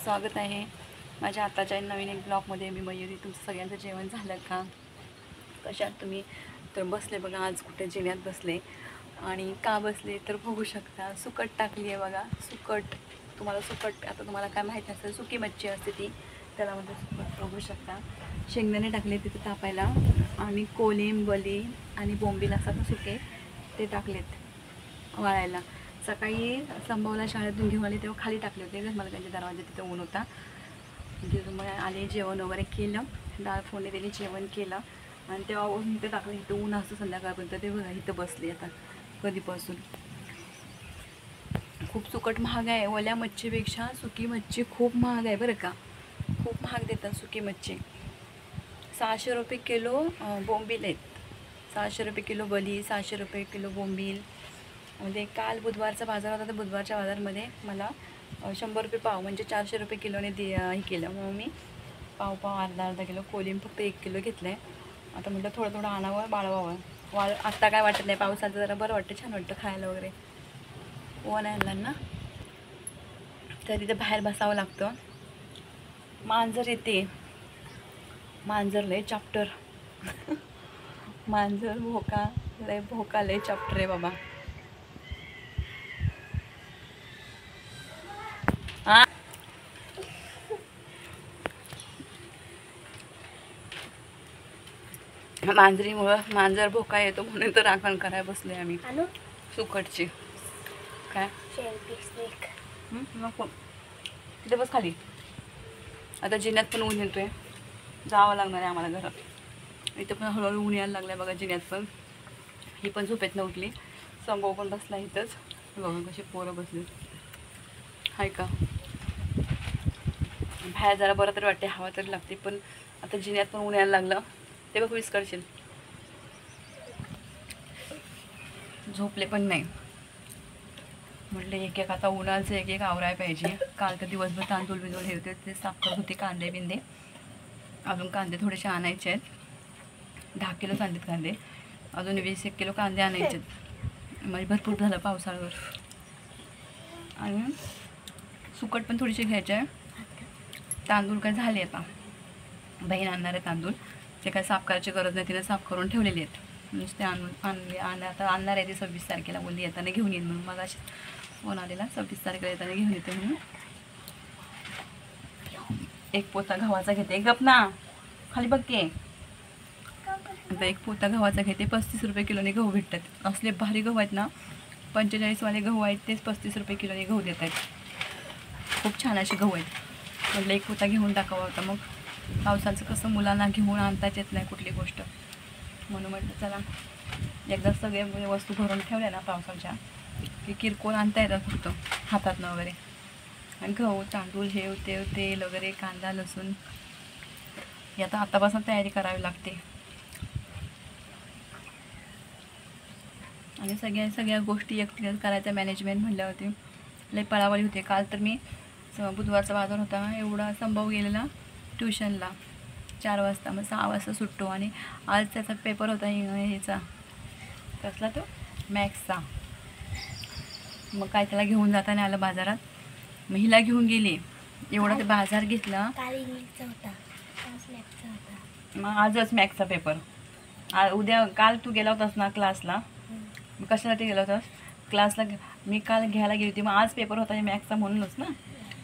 स्वागत आहे माझ्या आताच्या नवीन एक ब्लॉगमध्ये. मी मयुरी. तुमचं सगळ्यांचं जेवण झालं का? कशात तुम्ही? तर बसले बघा, आज कुठे जेवणात बसले. आणि का बसले तर बघू शकता, सुकट टाकली आहे बघा. सुकट, तुम्हाला सुकट आता तुम्हाला काय माहीत नसेल, सुकी मच्छी असते ती, त्याला म्हणजे सुकट बघू शकता. शेंगदाणे टाकले तिथे तापायला, आणि कोलिंब, बली आणि बोंबील असतात सुके, ते टाकलेत वाळायला. सकाळी संभवला शाळेतून घेऊन आले तेव्हा खाली टाकले होते, मला त्यांच्या दरवाजा तिथं ऊन होता. तिथून मग आले, जेवण वगैरे केलं, डाळ फोडणी दिली, जेवण केलं, आणि तेव्हा इथं टाकलं. इथं ऊन असतं संध्याकाळपर्यंत, ते बघा इथं बसले आता कधीपासून. खूप सुकट महाग आहे, ओल्या मच्छीपेक्षा सुकी मच्छी खूप महाग आहे बरं का. खूप महाग देतात सुकी मच्छी. 600 रुपये किलो बोंबील आहेत, 600 रुपये किलो बली, 600 रुपये किलो बोंबील. म्हणजे काल बुधवारचा बाजार होता, तर बुधवारच्या बाजारमध्ये मला 100 रुपये पाव म्हणजे 400 रुपये किलोने हे केलं. मग मी पाव अर्धा किलो, कोलिंब फक्त 1 किलो घेतलं आहे. आता म्हटलं थोडं थोडं आणावं, बाळवावं. आत्ता काय वाटत नाही, पावसाचं जरा बरं वाटतं, छान वाटतं खायला वगैरे. ऊन आहे ना, तर तिथे बाहेर बसावं लागतं. मांजर येते, मांजर लय चॅप्टर मांजर भोका लय चॅप्टर आहे बाबा. हां, मांजरीमुळं मांजर भोका येतो म्हणून तर राखण करायला बसले आम्ही सुकटची. काय नको तिथे बस खाली. आता जिन्यात पण ऊन येतोय, जावं लागणार आहे आम्हाला घरात. इथं पण हळूहळू ऊन यायला लागलं आहे बघा जिन्यात पण. ही पण झोपेत नव्हती, संभव पण बसला इथंच. बघा कशी पोरं बसली हाय का. बाहेर जरा बरं तरी वाटते, हवा तरी लागते, पण आता जिन्यात पण ऊन यायला लागलं. ते बघ विस करशील. झोपले पण नाही, म्हटलं एक एक आता उन्हाचं एक आवराय पाहिजे. काल तर दिवसभर तांदूळ बिंदूळ हे होते, ते साफ करत होते. कांदे बिंदे अजून, कांदे थोडेसे आणायचे आहेत. 10 किलो आणलेत कांदे, अजून 20-1 किलो कांदे आणायचे आहेत. म्हणजे भरपूर झालं पावसाळ्यावर. आणि सुकट पण थोडीशी घ्यायचे आहे. तांदूळ काय झाले आता, बहीण आणणार आहे तांदूळ. ते काय साफ करायची गरज नाही, तिने साफ करून ठेवलेले आहेत. नुसते आता आणणार आहे. ते 26 तारखेला बोलली येताना घेऊन येईन म्हणून. मग अशी फोन आलेला, 26 तारखेला येताना घेऊन येते म्हणून. एक पोता गव्हाचा घेते, गप ना खाली बघते. आता एक पोता गव्हाचा घेते, 35 रुपये किलोने गहू भेटतात. असले भारी गहू आहेत ना, 45 वाले गहू आहेत, तेच 35 रुपये किलोने गहू देत आहेत. खूप छान असे गहू आहेत. म्हटलं एक पोता घेऊन टाकावा होता. मग पावसाचं कसं मुलांना घेऊन आणताच येत नाही कुठली गोष्ट, म्हणून म्हटलं चला एकदा सगळे वस्तू भरून ठेवल्या ना पावसाच्या, की किरकोळ आणता येतात फक्त हातातनं वगैरे. आणि गहू, तांदूळ, हे तेल वगैरे, कांदा, लसूण, हे आता आतापासून तयारी करावी लागते. आणि सगळ्या गोष्टी एकटीच करायच्या, मॅनेजमेंट म्हटल्यावरती लई पळावळी होते. काल तर मी बुधवारचा बाजार होता, एवढा संभव गेलेला ट्युशनला 4 वाजता, मग 6 वाजता सुटतो. आणि आज त्याचा पेपर होता ह्याचा, कसला तो, मॅथ्सचा. मग काय त्याला घेऊन जाता नाही आलं बाजारात. मग हिला घेऊन गेली, एवढा ते बाजार घेतला. मग आजच मॅथ्सचा पेपर. उद्या, काल तू गेला होतास ना क्लासला, मग कशासाठी गेला होतास क्लासला? मी काल घ्यायला गेली होती, मग आज पेपर होता मॅथ्सचा म्हणूनच ना.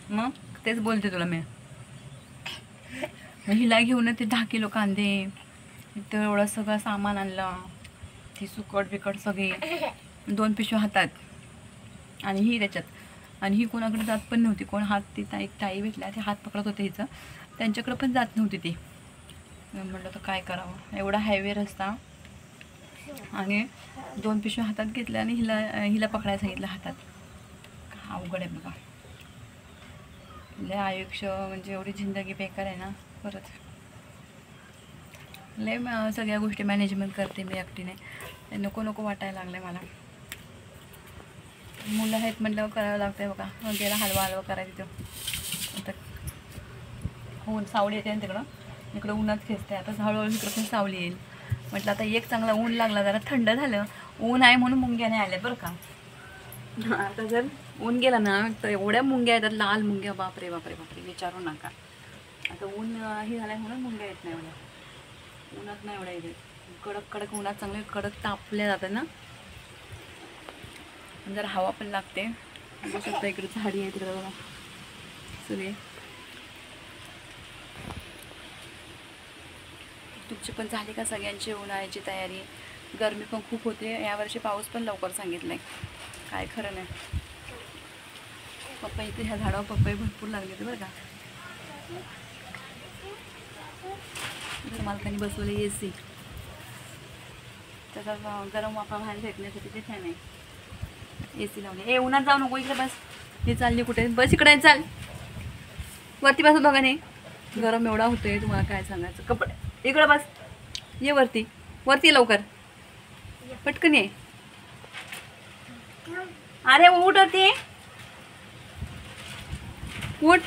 मग तेच बोलते तुला मी. मग हिला घेऊन ते 10 किलो कांदे, इथं एवढं सगळं सामान आणलं, ती सुकट बिकट सगळी, 2 पिशव्या हातात, आणि ही त्याच्यात. आणि ही कोणाकडे जात पण नव्हती. कोण हात, ती एक ताई भेटल्या, ते हात पकडत होते हिचं, त्यांच्याकडे पण जात नव्हती ती. म्हटलं तर काय करावं, एवढा हायवे रस्ता, आणि 2 पिशव्या हातात घेतल्या, आणि हिला पकडायला सांगितलं हातात. अवघड आहे बघा, लय आयुष्य म्हणजे एवढी जिंदगी बेकार आहे ना. परत लय सगळ्या गोष्टी मॅनेजमेंट करते मी एकटीने, नको वाटायला लागलं मला. मुलं आहेत म्हटल्यावर करावं लागतं आहे बघा. गेला हलवा करायचं तिथं. आता ऊन, सावली येते ना तिकडं, इकडं उन्हात खेचते. आता हळूहळू इकडं पण सावली येईल. म्हटलं आता एक चांगला ऊन लागला, जरा थंड झालं. ऊन आहे म्हणून मुंग्या नाही आल्या बरं का. आता जर ऊन गेला ना तर एवढ्या मुंग्या येतात, लाल मुंग्या, बापरे बापरे बापरे, विचारू नका. आता ऊन हे झालंय म्हणून मुंग्या येत नाही एवढ्या, उन्हात नाही एवढ्या येते. कडक कडक उन्हात चांगले कडक तापल्या जातात ना, जरा हवा पण लागते. बघू शकता इकडे झाडी आहे, तिकडे बघा सगळे. तुमची पण झाली का सगळ्यांची उन्हाळ्याची तयारी? गरमी पण खूप होते यावर्षी, पाऊस पण लवकर सांगितलाय, काय खरं नाही. पप्पा इथे ह्या झाडावर पप्पा भरपूर लागले ते बरं का. मालकाने बसवले AC, त्याचा गरम वाफा बाहेर फेकण्यासाठी ते फॅन आहे. AC लावले. उन्हात जाऊ नको, इकडे बस. हे चालली कुठे? बस इकडे, चाल वरती बस. बघा नाही गरम एवढा होतोय, तुम्हाला काय सांगायचं. कपडे इकडे बस, ये वरती, वरती लवकर, पटकन ये. अरे उठ वरती, उठ.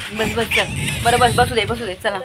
बस बस चल, बरं बस, बसू दे चला.